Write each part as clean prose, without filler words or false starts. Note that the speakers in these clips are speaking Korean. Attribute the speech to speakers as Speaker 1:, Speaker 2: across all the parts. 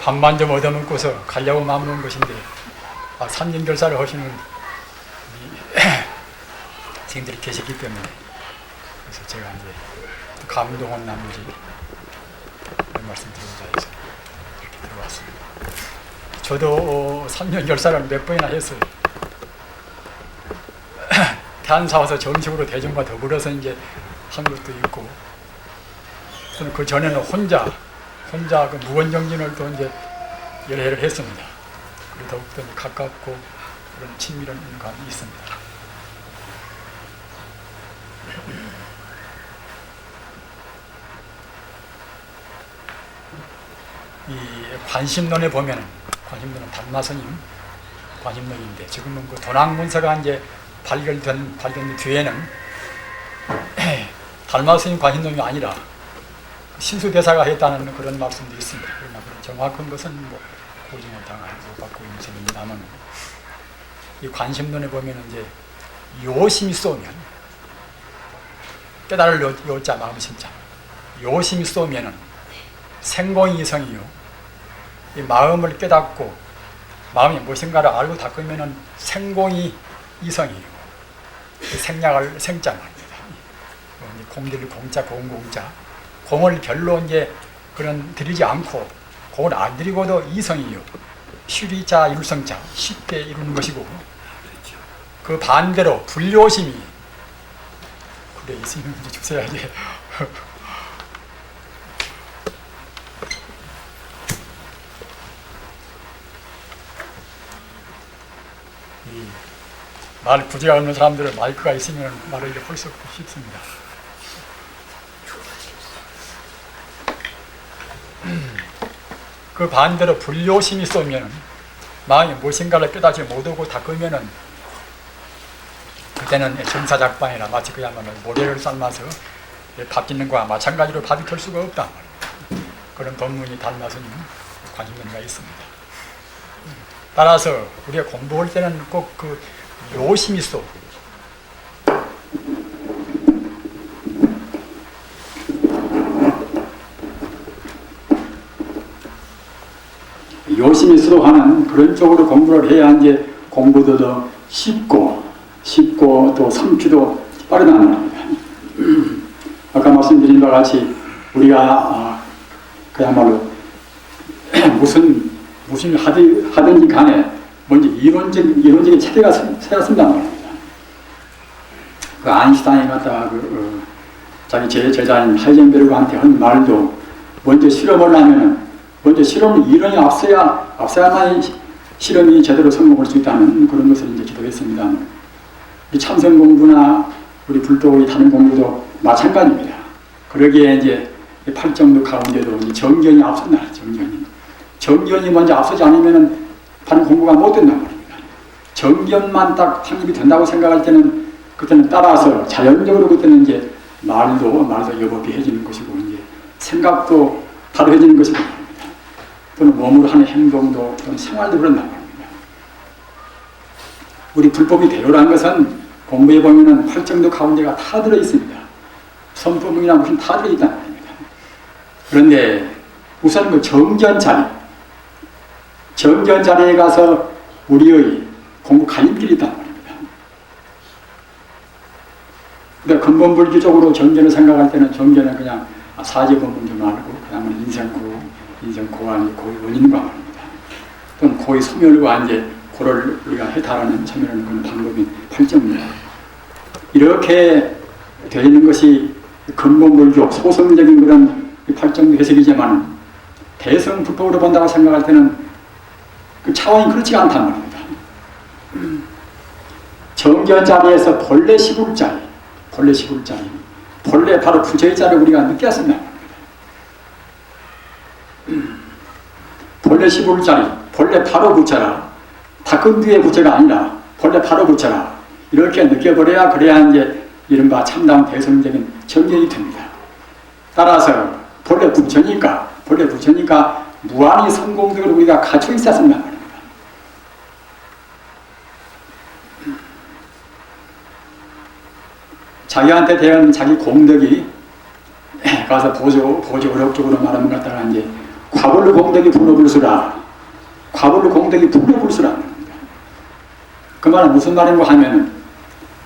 Speaker 1: 밥만 좀 얻어먹고서 가려고 마음먹은 것인데, 삼년결사를 하시는 선생님들이 계시기 때문에, 그래서 제가 이제 감동한 나머지 그런 말씀 드리고자 해서 이렇게 들어왔습니다. 저도 3년 결사를 몇 번이나 했어요. 태안사 와서 정식으로 대중과 더불어서 이제 한 것도 있고, 그 전에는 혼자 그 무언정진을 또 이제 여러 해를 했습니다. 그리고 더욱더 가깝고 그런 친밀한 감이 있습니다. 이 관심론에 보면은, 관심론은 달마스님 관심론인데, 지금은 그 도낭문서가 이제 발견된 뒤에는 달마스님 관심론이 아니라 신수대사가 했다는 그런 말씀도 있습니다. 그러나 정확한 것은 뭐 고증을 당하고 받고 있는 셈입니다만, 이 관심론에 보면 이제 요심이 쏘면, 깨달을 요자 마음 심자, 요심이 쏘면은 생공이 이성이요, 이 마음을 깨닫고 마음이 무엇인가를 알고 닦으면은 생공이 이성이요, 생략을 생자 말입니다. 공들 공자 공공자, 공을 별로 이제 그런 들이지 않고, 공을 안 들이고도 이성이요,虚리자 율성자, 쉽게 이루는 것이고, 그 반대로 불요심이, 그래 있으면 이제 주셔야지. 말 부지가 없는 사람들은 마이크가 있으면 말을 할 수 쉽습니다. 그 반대로 불요심이 쏘면, 마음이 무엇인가를 깨닫지 못하고 닦으면은, 그때는 정사작방이라 마치 그야말로 모래를 삶아서 밥 짓는 거와 마찬가지로 밥이 될 수가 없다. 그런 법문이 달마스님 관심론가 있습니다. 따라서 우리가 공부할 때는 꼭 그 요심이 쏘, 요심이 수록하는 그런 쪽으로 공부를 해야 이제 공부도 더 쉽고 또 성취도 빠르다는 말입니다. 아까 말씀드린 바와 같이 우리가 그야말로 무슨 하든지 간에 먼저 이론적인 체계가 세웠습니다 말입니다. 그 아인슈타인이 갖다가 자기 제자인 하이젠베르그한테 한 말도, 먼저 실험을 하면은 먼저 실험 이론이 앞서야만 실험이 제대로 성공할 수 있다는 그런 것을 이제 기도했습니다. 우리 참선 공부나 우리 불도의 다른 공부도 마찬가지입니다. 그러기에 이제 팔정도 가운데도 정견이 앞선다. 정견이 먼저 앞서지 않으면은 다른 공부가 못 된단 말입니다. 정견만 딱 확립이 된다고 생각할 때는, 그때는 따라서 자연적으로 그때는 이제 말도 여법이해지는 것이고, 이제 생각도 다루어지는 것이고, 또는 몸으로 하는 행동도, 또는 생활도 그런단 말입니다. 우리 불법이 대로라는 것은 공부해 보면은 팔정도 가운데가 다 들어 있습니다. 선법문이나 무슨 다 들어 있단 말입니다. 그런데 우선 그 정견 자리에 가서 우리의 공부 갈림길이 있단 말입니다. 그러니까 근본불교적으로 정견을 생각할 때는, 정견은 그냥 사제본문 좀 알고, 그 다음에 인생고와 고의 원인과 말입니다. 또는 고의 소멸과 이제 고를 우리가 해탈하는 참여하는 그런 방법인 팔정입니다. 이렇게 되어 있는 것이 근본불교 소성적인 그런 팔정도 해석이지만, 대성 불법으로 본다고 생각할 때는 그 차원이 그렇지 않단 말입니다. 정견 자리에서 본래 시불자리, 본래 바로 부처의 자리를 우리가 느꼈습니다. 본래 시불자리, 본래 바로 부처라, 닦은 뒤에 부처가 아니라 본래 바로 부처라, 이렇게 느껴버려야, 그래야 이제 이른바 참다운 대성적인 정견이 됩니다. 따라서 본래 부처니까 무한히 성공적으로 우리가 갖춰 있었습니다 말입니다. 자기한테 대한 자기 공덕이 가서 보조 의력적으로 말하면 갖다가 이제 과불 공덕이 분업불수라. 과불 공덕이 분업불수라. 그 말은 무슨 말인가 하면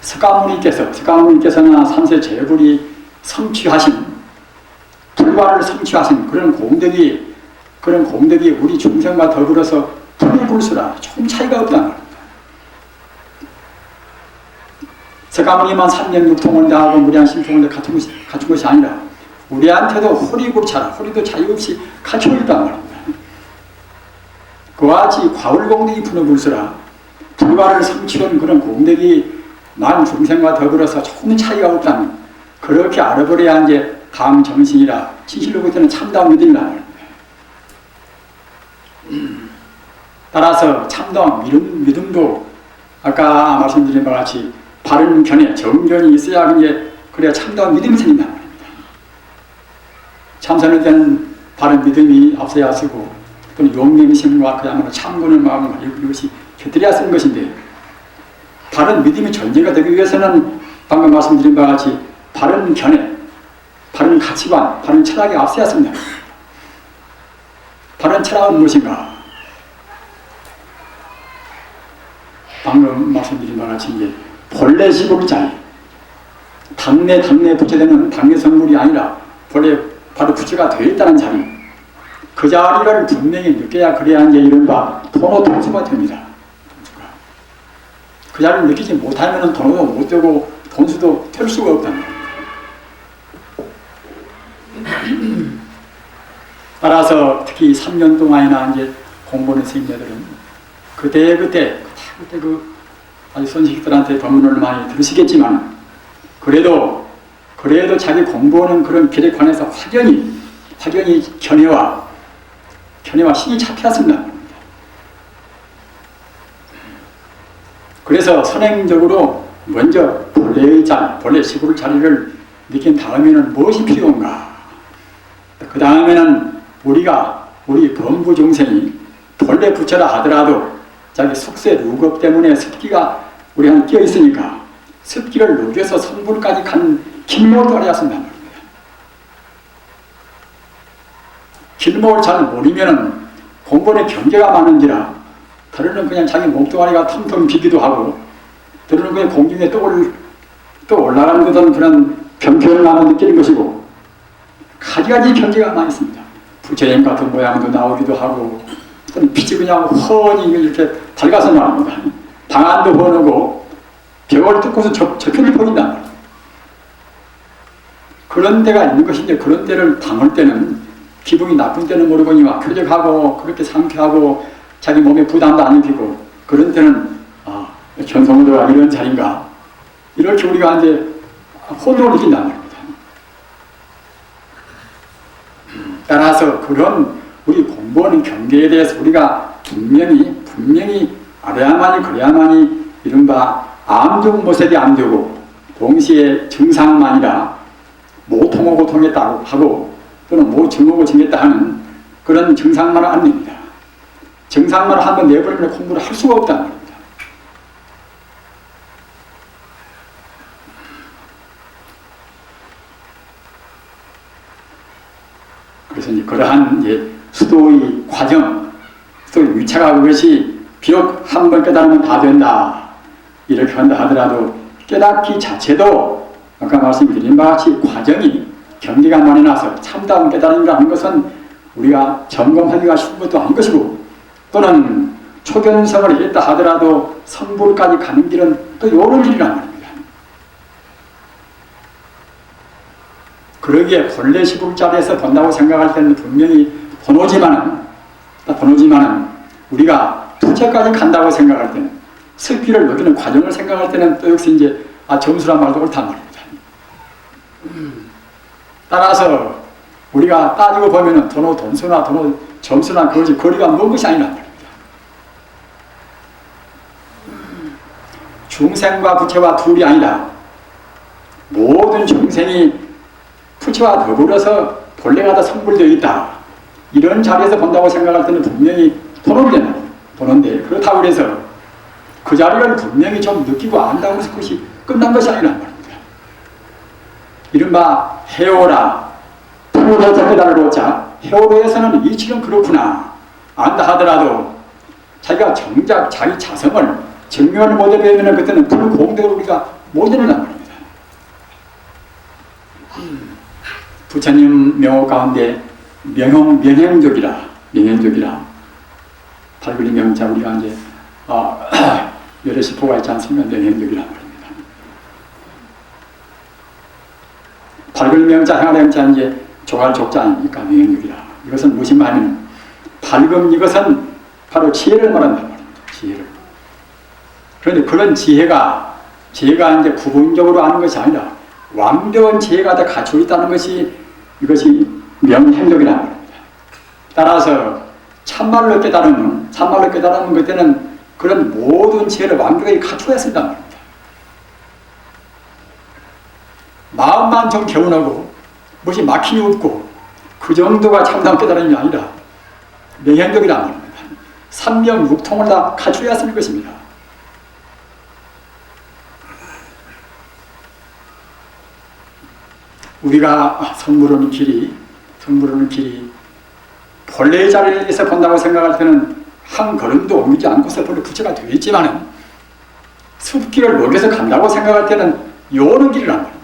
Speaker 1: 석가모니께서나 삼세 제불이 성취하신 불과를 성취하신 그런 공덕이 우리 중생과 더불어서 분업불수라. 조금 차이가 없다는 겁니다. 석가모니만 3년 6통을 다하고 무량 심통을 갖춘 것이 아니라 우리한테도 호리급차라. 호리도 차이 없이 갖추고 있단 말입니다. 그와 같이 과울공덕이 분업불수라. 불과를 성취한 그런 공덕이 만 중생과 더불어서 조금 차이가 없다면 그렇게 알아버려야 이제 다음 정신이라 진실로부터는 참다운 믿음이라 말입니다. 따라서 참다운 믿음도 아까 말씀드린 바와 같이 바른 견해, 정견이 있어야 그래야 참다운 믿음이 생긴단 말입니다. 참선할 때는 바른 믿음이 앞서야 쓰고 또는 용맹심과 그야말로 참고는 마음과 이것이 곁들여야 쓰는 것인데 바른 믿음이 전제가 되기 위해서는 방금 말씀드린 바와 같이 바른 견해, 바른 가치관, 바른 철학이 앞서야 씁니다. 바른 철학은 무엇인가? 방금 말씀드린 바와 같이 이제 본래 시골자리, 당내 부처되는 당내 성물이 아니라 본래 바로 부처가 되어 있다는 자리, 그 자리를 분명히 느껴야 그래야 이제 이른바 돈수가 됩니다. 그 자리를 느끼지 못하면 돈도 못 되고 돈수도 될 수가 없다는 겁니다. 따라서 특히 3년 동안이나 이제 공부하는 스님들은 그때 그 아주 선식들한테 법문을 많이 들으시겠지만 그래도 자기 공부하는 그런 길에 관해서 확연히 견해와 신이 잡혔습니다. 그래서 선행적으로 먼저 본래 시골 자리를 느낀 다음에는 무엇이 필요한가? 그 다음에는 우리 범부 중생이 본래 부처라 하더라도 자기 숙세 루겁 때문에 습기가 우리 안에 끼어 있으니까 습기를 녹여서 성불까지 간 길목을 알아야 쓴단 말입니다. 길목을 잘 모르면 공부에 경계가 많은지라 다루는 그냥 자기 몸뚱아리가 텅텅 비기도 하고 다루는 그냥 공중에 또 올라가는 듯한 그런 병편을 느끼는 것이고 가지가지 경계가 많이 있습니다. 부처님 같은 모양도 나오기도 하고 또는 빛이 그냥 훤히 이렇게 밝아서 나옵니다. 방안도 훤하고 벽을 뚫고서 저편을 보인다. 그런 데가 있는 것인데 그런 데를 담을 때는 기분이 나쁜 때는 모르거니와 쾌적하고 그렇게 상쾌하고 자기 몸에 부담도 안 느끼고 그런 때는 견성도가 이런 자리인가 이렇게 우리가 이제 혼돈을 느낀단 말입니다. 따라서 그런 우리 공부하는 경계에 대해서 우리가 분명히 알아야만이 그래야만이 이른바 암중모색이 안 되고 동시에 증상만이라 모통하고 통했다고 하고 또는 모증하고 증했다 하는 그런 증상만을 안 냅니다. 증상만을 한번 내버리면 공부를 할 수가 없다는 겁니다. 그래서 이제 그러한 이제 수도의 과정, 수도의 위차가 그것이 비록 한 번 깨달으면 다 된다 이렇게 한다 하더라도 깨닫기 자체도 아까 말씀드린 바와 같이 과정이 경계가 많이 나서 참다운 깨달음이라는 것은 우리가 점검하기가 쉬운 것도 한 것이고 또는 초견성을 했다 하더라도 성불까지 가는 길은 또 이런 길이란 말입니다. 그러기에 본래 시불자리에서 본다고 생각할 때는 분명히 번호지만은 우리가 부처까지 간다고 생각할 때는 습기를 녹이는 과정을 생각할 때는 또 역시 이제 점수란 말도 옳단 말입니다. 따라서 우리가 따지고 보면은 돈수나 점수나 그것이 거리가 먼 것이 아니란 말입니다. 중생과 부처와 둘이 아니라 모든 중생이 부처와 더불어서 본래가 다 성불되어 있다. 이런 자리에서 본다고 생각할 때는 분명히 보는데 그렇다고 해서 그 자리를 분명히 좀 느끼고 안다고 해서 그것이 끝난 것이 아니란 말입니다. 이른바 해오라 불로서 깨달아보자. 헤어로에서는 이치는 그렇구나 안다 하더라도 자기가 정작 자기 자성을 증명을 못해보면 그때는 불공대로 우리가 못 이룬단 말입니다. 부처님 명호 가운데 명행족이라 발굴리 명자 우리가 이제 여러 시포가 있지 않습니까? 명행족이란 말입니다. 발굴리 명자 행하리 명자 이제 조갈 족자 아닙니까? 명행족이라. 이것은 무슨 말이냐면 밝음 이것은 바로 지혜를 말한단 말입니다. 지혜를. 그런데 그런 지혜가 이제 구분적으로 아는 것이 아니라 완벽한 지혜가 다 갖추어 있다는 것이 이것이 명행력이라는 말입니다. 따라서 참말로 깨달으면 그때는 그런 모든 지혜를 완벽하게 갖추어 있습니다 말입니다. 마음만 좀 개운하고 무엇이 막힘이 없고 그 정도가 참담 깨달음이 아니라 명행력이라는 말입니다. 삼명육통을 다 갖추어야 쓰는 것입니다. 우리가 선물하는 길이 본래의 자리에서 본다고 생각할 때는 한 걸음도 옮기지 않고서 본래 부처가 되어 있지만 숲길을 녹여서 간다고 생각할 때는 요는 길이란 말입니다.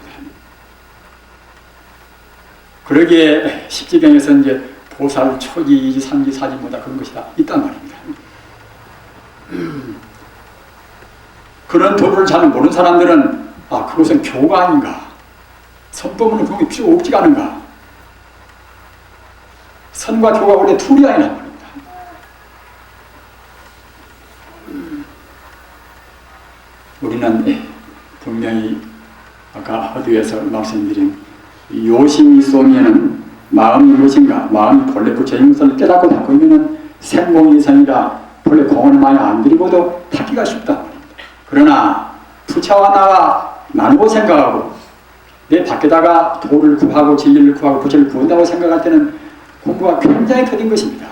Speaker 1: 그러기에 십지경에서 이제 보살, 초기, 이지, 삼지, 사지보다 그런 것이 다 있단 말입니다. 그런 도를 잘 모르는 사람들은 그것은 교가 아닌가, 선법은 그런 게 필요 없지가 않은가. 선과 교가 원래 둘이 아니란 말입니다. 우리는 분명히 아까 어디에서 말씀드린 요심이 쏘면은 마음이 무엇인가, 마음이 본래 부처의 것을 깨닫고 닦고 있는 생공이선이라 본래 공을 많이 안 들이고도 닦기가 쉽다. 그러나 부처와 나와 나누고 생각하고 내 밖에다가 도를 구하고 진리를 구하고 부처를 구한다고 생각할 때는 공부가 굉장히 더딘 것입니다.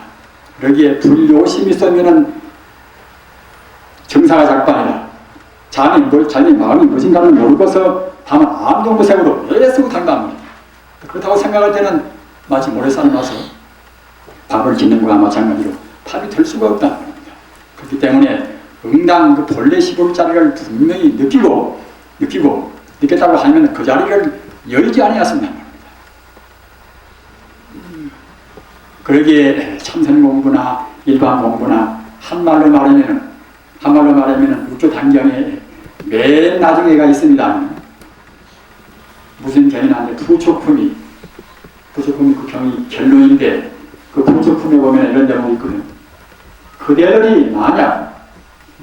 Speaker 1: 여기에 불요심이 쏘면은 정사가 작반이다. 자기 마음이 무엇인가를 모르고서 다만 암동무색으로 애쓰고 당당합니다. 그렇다고 생각할 때는 마치 모래산 와서 밥을 짓는 것과 마찬가지로 밥이 될 수가 없다. 그렇기 때문에 응당 그 본래 시볼 자리를 분명히 느꼈다고 하면 그 자리를 열지 아니었습니다. 그러기에 참선 공부나 일반 공부나 한말로 말하면 육조 단경에 맨 나중에가 있습니다. 무슨 경이나 부초품이 그 경이 결론인데 그 부초품에 보면 이런 내용이 있거든요. 그대들이 만약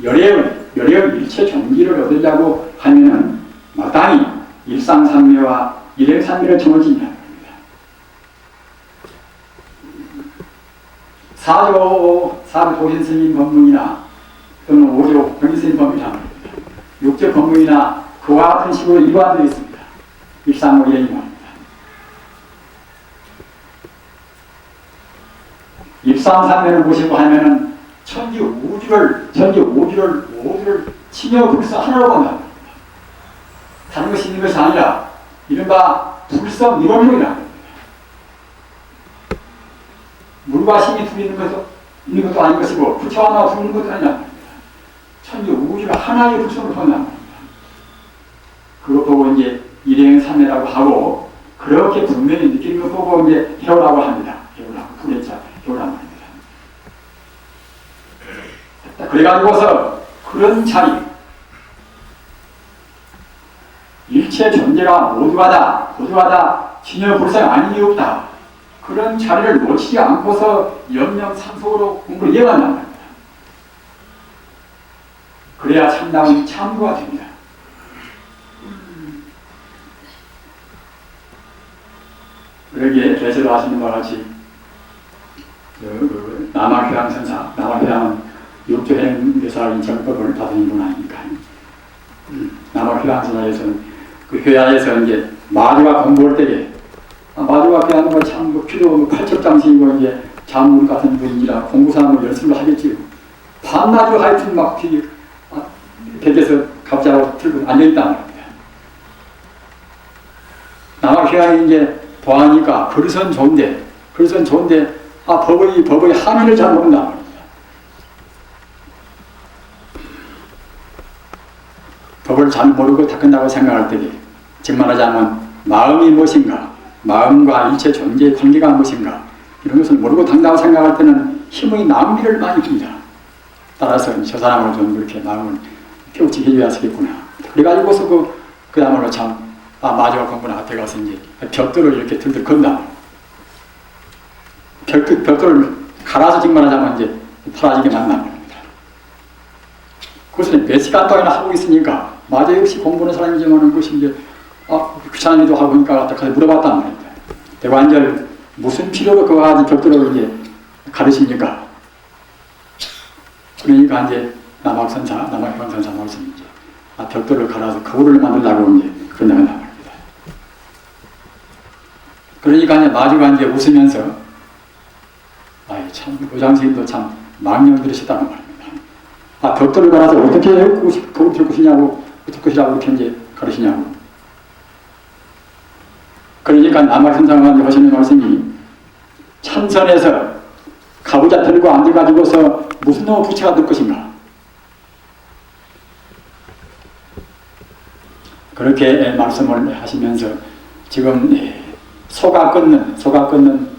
Speaker 1: 열애의 일체 종기를 얻으려고 하면은 마땅히 일상산매와 일행산매를 정을진다. 사조 도신스님 법문이나 또는 오조 병기스님 법문이나 육조 법문이나 그와 같은 식으로 일관되어 있습니다. 일상으로 일행입니다. 입상산매를 보시고 하면은 천지 우주를 치며 불사 하나로 본다. 다른 것이 있는 것이 아니라 이른바 불성 이론론이라. 물과 힘이 둘이 있는 것도 아닌 것이고 부처와 나와 둘이 있는 것도 아니라 천지 우주가 하나의 불성을 본다. 그것 보고 이제 일행산매라고 하고 그렇게 분명히 느끼는 것 보고 이제 해오라고 합니다. 해오라고 합니다. 그래가지고서 그런 자리, 일체 존재가 모두가 다 진여불상 아닌 이유 없다. 그런 자리를 놓치지 않고서 염려상속으로 공부를 이어간단 말입니다. 그래야 참다운 참고가 됩니다. 여기에 개설을 하시는 바와 같이 남학회양선사, 남학회양은 육조행대사 인정법을 받은 분 아닙니까? 남학회양선사에서는 그 회야에서 이제 마주가 공부할 때에 마주가 하는 거 참 필요 팔척장신이고 이제 장문 같은 분이라 공부사항을 열심히 하겠지요. 밤낮으로 하여튼 막 벽에서 갑자기 들고 앉아있단 말입니다. 남학회양이 이제 좋아하니까 그릇은 좋은데 법의 한의를 잘 모른단 말입니다. 법을 잘 모르고 닦는다고 생각할 때에 즉 말하자면 마음이 무엇인가, 마음과 일체 존재의 관계가 무엇인가 이런 것을 모르고 닦는다고 생각할 때는 힘의 낭비를 많이 합니다. 따라서 저 사람을 좀 그렇게 마음을 깨우치게 해줘야 하겠구나. 그래가지고서 그야말로 참 마저 공부나 앞에 가서 이제 벽돌을 이렇게 들들 건다. 벽돌을 갈아서 지금 말하자면 이제 파라지게 만난 겁니다. 그것을 몇 시간 동안이나 하고 있으니까 마저 역시 공부하는 사람이지만 그것이 이제 귀찮은 일도 하고 하니까 가서 물어봤단 말입니다. 대관절 무슨 필요로 그거 가지고 벽돌을 이제 가르칩니까? 그러니까 이제 남학선사 말씀 이제 벽돌을 갈아서 거울을 만들려고 이제 그런다고 말입니다. 그러니까 이제 마주가 이제 웃으면서 참 의장 선생님도 참 망령 들으시다는 말입니다. 벽돌을 갈아서 어떻게 거울 들 것이냐고 어떻게 이렇게 이제 가르치냐고. 그러니까 남학선사가 하시는 말씀이 참선에서 가부좌 들고 앉아가지고서 무슨 놈의 부채가 될 것인가. 그렇게 말씀을 하시면서 지금 소가 끊는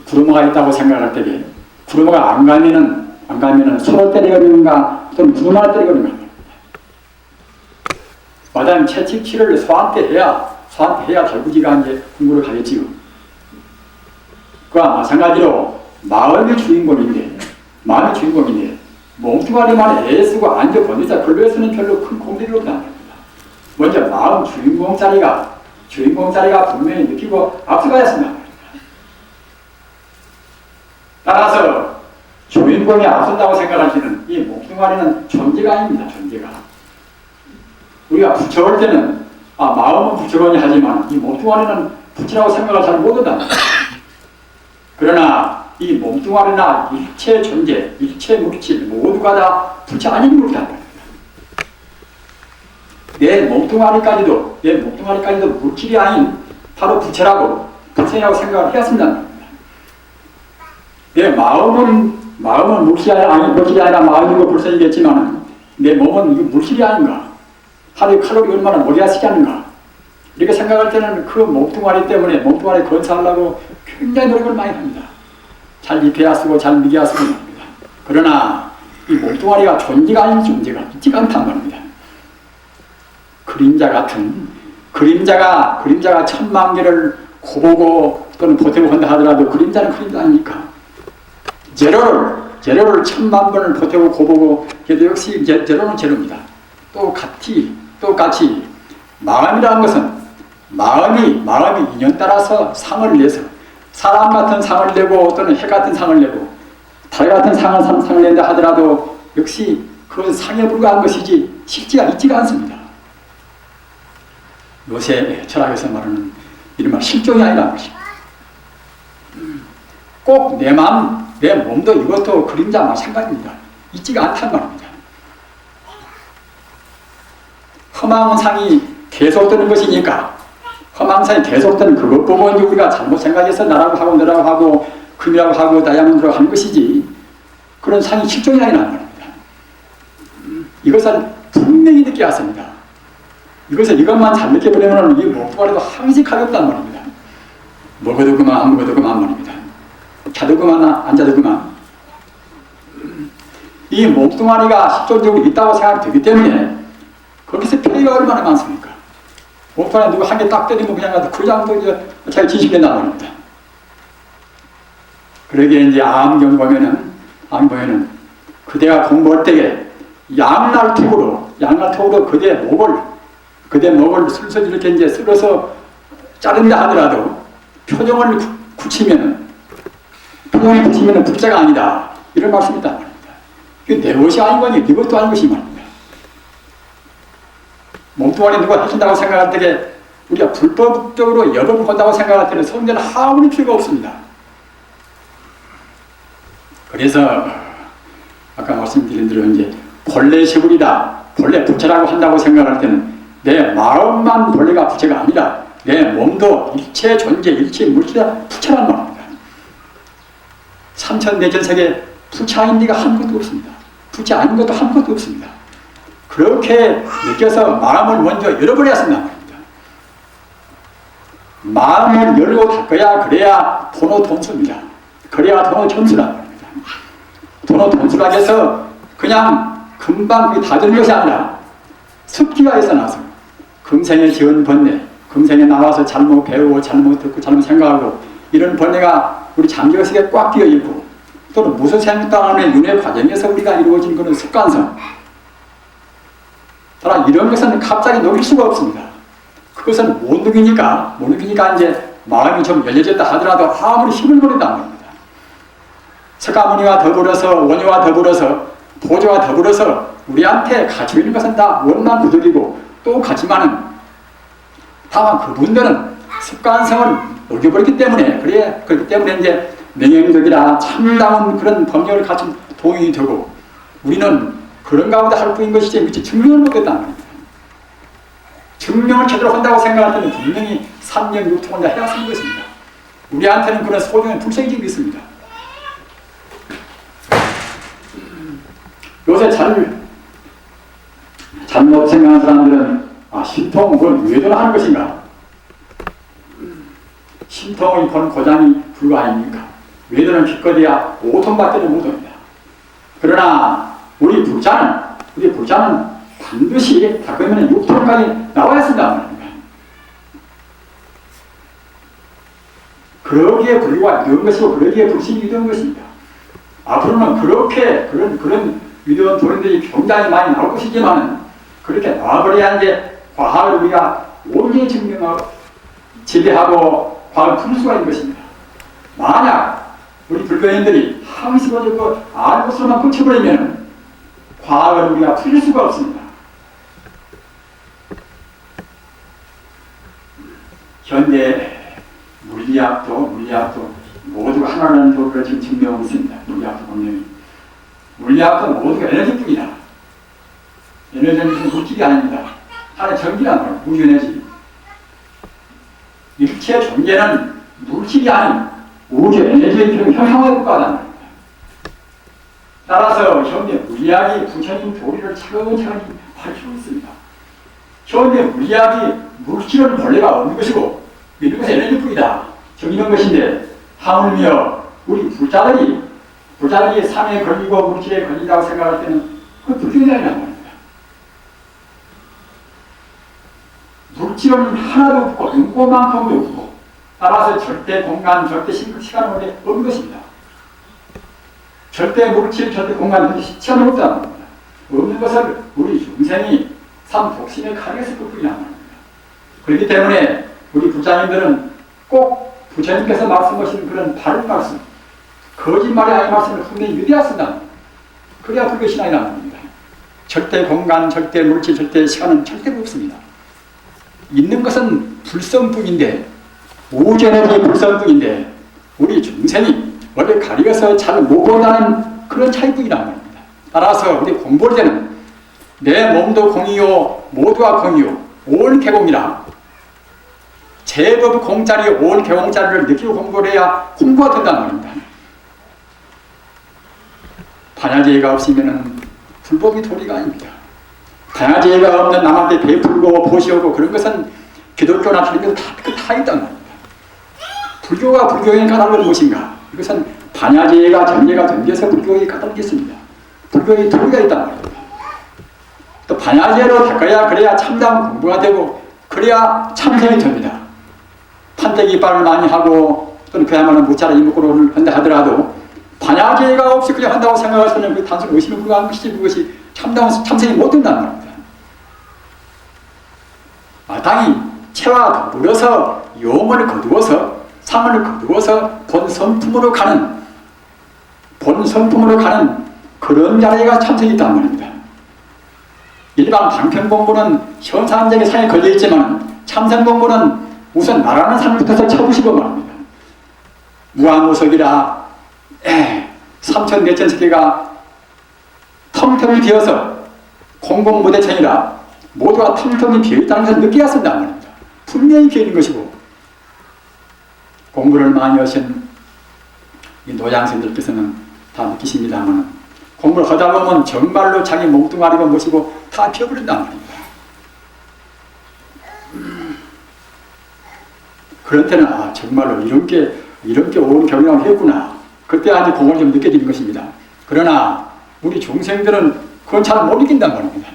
Speaker 1: 구르마가 있다고 생각할 때에 구르마가 안 가면은 소를 때려버리는가 또는 구르마를 때려버리는가. 마다님 채찍질을 소한테 해야 결국이가 이제 공부를 가겠지요. 그와 마찬가지로 마음이 주인공인데 몽뚱아리만 애쓰고 앉아 보내자 그것에는 별로 큰 공들이 없다. 먼저 마음 주인공 자리가 분명히 느끼고 앞서가야 한다. 따라서 주인공이 앞선다고 생각하시는 이 몽뚱아리는 존재가 아닙니다. 존재가. 우리가 부처할 때는 마음은 부처거니 하지만 이 몸뚱아리는 부처라고 생각을 잘 못한다. 그러나 이 몸뚱아리나 일체 존재, 일체 물질 모두가 다 부처 아닌 물이다. 내 몸뚱아리까지도 물질이 아닌 바로 부처라고 생각을 해야 한다. 내 마음은 물질이 아니라 마음이고 벌써 얘기했지만 내 몸은 이거 물질이 아닌가? 하루에 칼로리 얼마나 먹여야 쓰지 않는가? 이렇게 생각할 때는 그 몸뚱아리 때문에 몸뚱아리 건사하려고 굉장히 노력을 많이 합니다. 잘 입혀야 쓰고 잘 먹여야 쓰고 합니다. 그러나 이 몸뚱아리가 존재가 아닌 존재가 있지가 않단 말입니다. 그림자가 천만 개를 고보고 또는 보태고 한다 하더라도 그림자는 그림자 아닙니까? 제로를 천만 번을 보태고 고보고 해도 역시 제로는 제로입니다. 똑같이 마음이라는 것은 마음이 인연 따라서 상을 내서 사람 같은 상을 내고 또는 해 같은 상을 내고 달 같은 상을 낸다 하더라도 역시 그것은 상에 불과한 것이지 실제가 있지가 않습니다. 요새 철학에서 말하는 이른바 실종이 아니라는 것입니다. 꼭 내 마음, 내 몸도 이것도 그림자 마찬가지입니다. 있지가 않단 말입니다. 허망상이 계속 드는 것이니까 허망상이 계속 드는 그것 보고 이제 우리가 잘못 생각해서 나라고 하고 너라고 하고 금이라고 하고 다이아몬드라고 하는 것이지 그런 상이 실종이 아니란 말입니다. 이것은 분명히 느껴야 합니다. 이것만 잘 느껴버리면 이 몸뚱아리도 항식하게 없단 말입니다. 먹어도 그만 안 먹어도 그만 말입니다. 자도 그만 안 자도 그만. 이 몸뚱아리가 실존적으로 있다고 생각되기 때문에 거기서 피해가 얼마나 많습니까? 몸뚱아리 누구 한 개 딱 때리면 그냥 그냥 자기 진실된단 말입니다. 그러기에 이제 암경 보면은 그대가 공부할 때에 양날톡으로 그대 목을 슬슬 이렇게 이제 쓸어서 자른다 하더라도 표정을 굳히면은 불자가 아니다. 이런 말씀이 있단 말입니다. 이게 내 것이 아니거니 네 것도 아닌 것이 말입니다. 몸뚱아리 누가 해준다고 생각할 때 우리가 불법적으로 여법을 한다고 생각할 때는 성전은 아무리 필요가 없습니다. 그래서 아까 말씀드린 대로 이제 본래 세불이다, 본래 부처라고 한다고 생각할 때는 내 마음만 본래가 부처가 아니라 내 몸도 일체 존재, 일체 물질에 부처란 말입니다. 삼천대천세계 부처 아닌 데가 한 것도 없습니다. 부처 아닌 것도 한 것도 없습니다. 그렇게 느껴서 마음을 먼저 열어버려야 한단 말입니다. 마음을 열고 닫아야 그래야 돈수입니다. 그래야 돈수란 말입니다. 돈수라고 해서 그냥 금방 다 되는 것이 아니라 습기가 있어 나서 금생에 지은 번뇌, 금생에 나와서 잘못 배우고 잘못 듣고 잘못 생각하고 이런 번뇌가 우리 장기가 속에 꽉 끼어 있고 또는 무슨 생각당하는 윤회 과정에서 우리가 이루어진 그런 습관성, 따라 이런 것은 갑자기 녹일 수가 없습니다. 그것은 못 녹이니까 이제 마음이 좀 열려졌다 하더라도 아무리 힘을 버린단 말입니다. 석가모니와 더불어서 원효와 더불어서 보조와 더불어서 우리한테 가지고 있는 것은 다 원만 부득이고 또 가지만은 다만 그분들은 습관성을 녹여버렸기 때문에 그렇기 때문에 이제 명행덕이라 참다운 그런 법력을 갖춘 도인이 되고 우리는 그런 가운데 할 뿐인 것이지 미처 증명을 못했다는 겁니다. 증명을 제대로 한다고 생각할 때는 분명히 3년 6통을 다 해야 하는 것입니다. 우리한테는 그런 소중한 불생집이 있습니다. 요새 잘못 생각하는 사람들은 신통은 그걸 외도를 하는 것인가? 신통의 본 고장이 불가 아닙니까? 외도는 기껏해야 5통밖에는 못합니다. 그러나 우리 불자는 반드시 닦으면 6통까지 나와야 쓴단 말입니다. 그러기에 불구가 이런 것이고 그러기에 불신이 이런 것입니다. 앞으로는 그렇게 그런 위대한 도인들이 굉장히 많이 나올 것이지만 그렇게 나와버려야 이제 과학을 우리가 온전히 증명하고 지배하고 과학을 풀 수가 있는 것입니다. 만약 우리 불교인들이 항식으로 그 아는 것으로만 꽂혀버리면 과학을 우리가 풀릴 수가 없습니다. 현대 물리학도 모두가 하나라는 도를 지금 증명하고 있습니다. 물리학도 분명히. 물리학은 모두가 에너지뿐이다. 에너지는 무슨 물질이 아닙니다. 하나의 전기란 말이에요. 우주에너지. 일체 존재는 물질이 아닌 우주 에너지의 형상화에 불과하다는 말입니다. 따라서 현대 물리학이 부처님 도리를 차근차근히 밝히고 있습니다. 현대 물리학이 물질은 본래가 없는 것이고 이런 것은 에너지뿐이다. 정의는 것인데 하물며 우리 불자들이 삶에 걸리고 물질에 걸린다고 생각할 때는 그건 불교이 아니란 말입니다. 물질은 하나도 없고 인고만큼도 없고 따라서 절대 공간, 절대 시간은 없는 것입니다. 절대 물질, 절대 공간, 시간은 없다는 겁니다. 없는 것을 우리 중생이 독심에 가려했을 뿐이란 말입니다. 그렇기 때문에 우리 부자님들은 꼭 부처님께서 말씀하시는 그런 바른 말씀, 거짓말이 아닌 말씀을 분명히 유대하신다. 그래야 불교 신앙이라는 겁니다. 절대 공간, 절대 물질, 절대 시간은 절대로 없습니다. 있는 것은 불성뿐인데, 우주에너지 불성뿐인데, 우리 중생이 원래 가리어서 잘 못 본다는 그런 차이뿐이라는 겁니다. 따라서 우리 공부할 때는 내 몸도 공이요, 모두가 공이요, 온 개공이라 제법 공짜리 온 개공짜리를 느끼고 공부를 해야 공부가 된다는 말입니다. 반야제가 없으면 불법이 도리가 아닙니다. 반야제가 없는 남한테 베풀고 보시오고 그런 것은 기독교나 다른 것은 다 있단 말입니다. 불교가 불교에 까닭은 무엇인가? 이것은 반야제가 전제가 된데서 불교에 까닭이겠습니다. 불교에 도리가 있단 말입니다. 또 반야제로 닦아야 그래야 참다운 공부가 되고 그래야 참선이 됩니다. 판때기 이빨을 많이 하고 또는 그야말로 무차라 이목구를 한다 하더라도 반야제가 없이 그냥 한다고 생각하시면 그 단순히 의심에 불과한 것이지 그것이 참다운 참선이 못 된다는 말입니다. 마땅히 체와 더불어서 용을 거두어서 상을 거두어서 본성품으로 가는 그런 자리가 참선이 있단 말입니다. 일반 방편 공부는 현상적인 상에 걸려있지만 참선 공부는 우선 말하는 상부터 쳐보시고 말합니다. 무한무석이라 삼천대천세계가 텅텅이 비어서 공공무대천이라 모두가 텅텅이 비어있다는 것을 느껴야 쓴단 말입니다. 분명히 비어있는 것이고, 공부를 많이 하신 이 노장생들께서는 다 느끼십니다만, 공부를 하다 보면 정말로 자기 몽뚱아리가 무엇이고 다 비어버린단 말입니다. 그런 때는 정말로 이런 게 온 경영을 했구나. 그때 아주 공을 좀 느껴지는 것입니다. 그러나 우리 중생들은 그건 잘 못 느낀단 말입니다.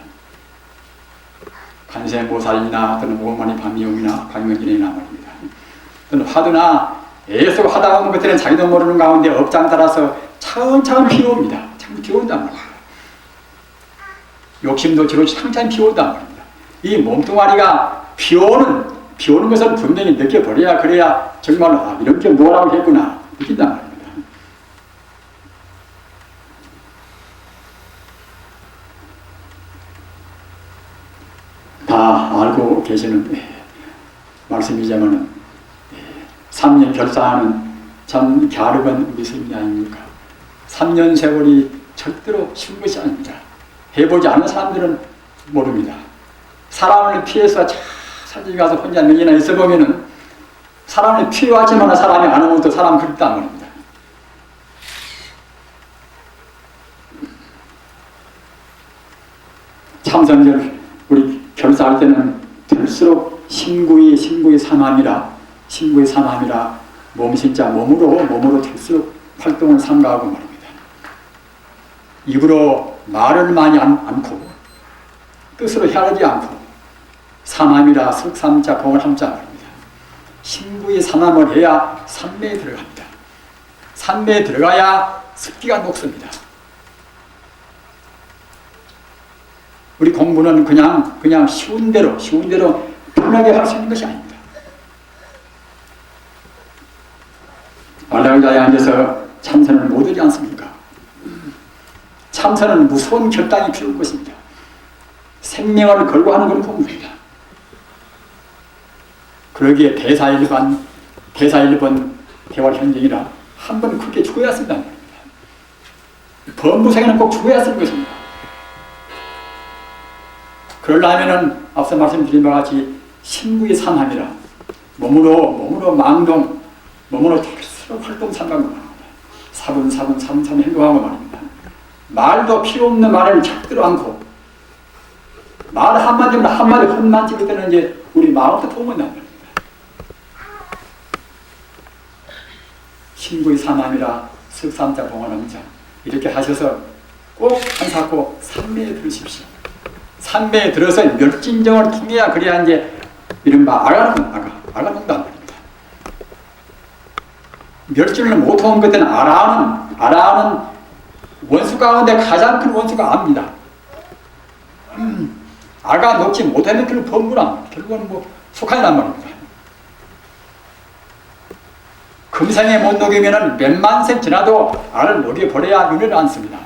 Speaker 1: 관세음보살이나 또는 오만이 반미용이나 광명진이나 말입니다. 또는 화두나 애써 하다 보면 그때는 자기도 모르는 가운데 업장 따라서 차근차근 피어옵니다. 참 피어온단 말입니다. 욕심도 저로 차근차근 피어온단 말입니다. 이 몸뚱아리가 피어오는 것을 분명히 느껴버려야, 그래야 정말로 이런 게 뭐라고 했구나 느낀단 말입니다. 다 알고 계시는 말씀이자면 3년 결사하는 참 갸륵한 우리 스님이 아닙니까? 3년 세월이 절대로 쉬운 것이 아닙니다. 해보지 않은 사람들은 모릅니다. 사람을 피해서 산지 가서 혼자 몇 년이나 있어 보면은 사람을 피해왔지만 사람이 안 오면 또 사람 그립단 말입니다. 참선절 우리 결사할 때는 될수록 신구이 삼함이라 몸신자 몸으로 될수록 활동을 삼가하고 말입니다. 입으로 말을 많이 않고 뜻으로 헤아리지 않고 삼함이라 석삼자 공을 함자 말입니다. 신구이 삼함을 해야 삼매에 들어갑니다. 삼매에 들어가야 습기가 녹습니다. 우리 공부는 그냥 쉬운 대로 편하게 할 수 있는 것이 아닙니다. 말랑자에 앉아서 참선을 못하지 않습니까? 참선은 무서운 결단이 필요한 것입니다. 생명을 걸고 하는 건 공부입니다. 그러기에 대사일반 대활 현정이라 한 번 크게 죽어야 쓴다는 겁니다. 범부생에는 꼭 죽어야 쓰는 것입니다. 그러려면은 앞서 말씀드린 바와 같이 신구의 삼함이라 몸으로 망동, 몸으로 스스로 활동 삼가고 말합니다. 사분 행동하고 말입니다. 말도 필요 없는 말을 절대로 않고 말 한마디면 한마디 헛만 찍을 때는 이제 우리 마음도 도움을 납니다. 신구의 삼함이라 석삼자 공헌엄자 이렇게 하셔서 꼭 한사코 삼매에 들으십시오. 삼매에 들어서 멸진정을 통해야 그래야 이제 이른바 아가는단 말입니다. 멸진을 못하는 것들은 아라하는 원수 가운데 가장 큰 원수가 아입니다. 아가 녹지 못하면 결국 범부란 결국은 속하단 말입니다. 금생에 못 녹이면 몇만 생 지나도 알을 녹여버려야 윤회를 않습니다.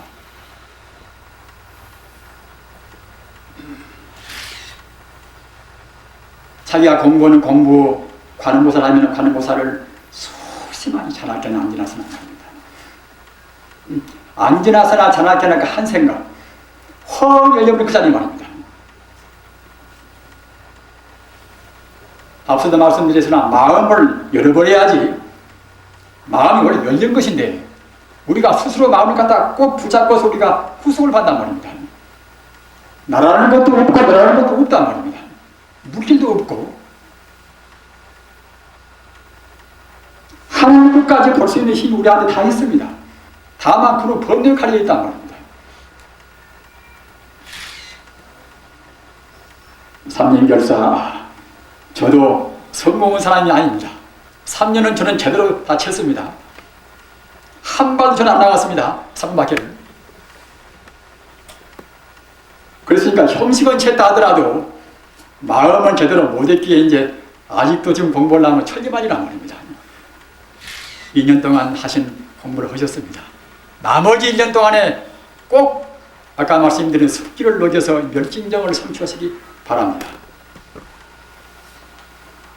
Speaker 1: 자기가 공부하는 공부, 관음보살 하면 관음보살을 수시만이 자나깨나 안지나서나 합니다. 안지나서나 자나깨나 그 한 생각, 헐 열려버린 그 자리 말입니다. 앞서도 말씀드렸으나 마음을 열어버려야지. 마음이 원래 열린 것인데 우리가 스스로 마음을 갖다 꼭 붙잡고서 우리가 후속을 받단 말입니다. 나라는 것도 없고 너라는 것도 없단 말입니다. 물질도 없고 하나님 끝까지 볼 수 있는 힘이 우리 안에 다 있습니다. 다만 그로 번뇌 가려 있단 말입니다. 삼년결사 저도 성공한 사람이 아닙니다. 3년은 저는 제대로 다 쳤습니다. 한 발도 저는 안 나갔습니다. 3분밖에는. 그랬으니까 형식은 쳤다 하더라도 마음은 제대로 못했기에 이제 아직도 지금 공부를 하면 천리만이란 말입니다. 2년 동안 하신 공부를 하셨습니다. 나머지 1년 동안에 꼭 아까 말씀드린 습기를 녹여서 멸진정을 성취하시기 바랍니다.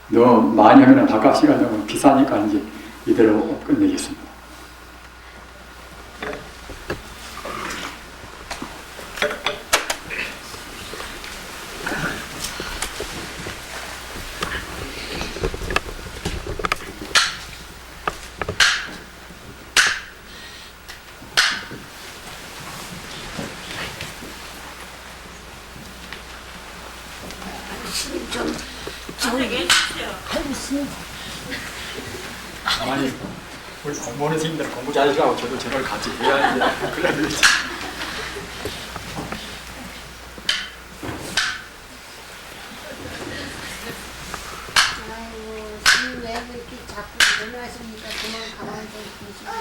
Speaker 1: 너무 많이 하면 밥값이가 너무 비싸니까 이제 이대로 끝내겠습니다. 가만히 우리 공부하는 선생님들 공부 잘하시라고 저도 저걸 같이 해야지. 그래야 되지.
Speaker 2: 아이고, 스님 왜 이렇게 자꾸 일어나십니까? 그만 가만히 좀 계시고.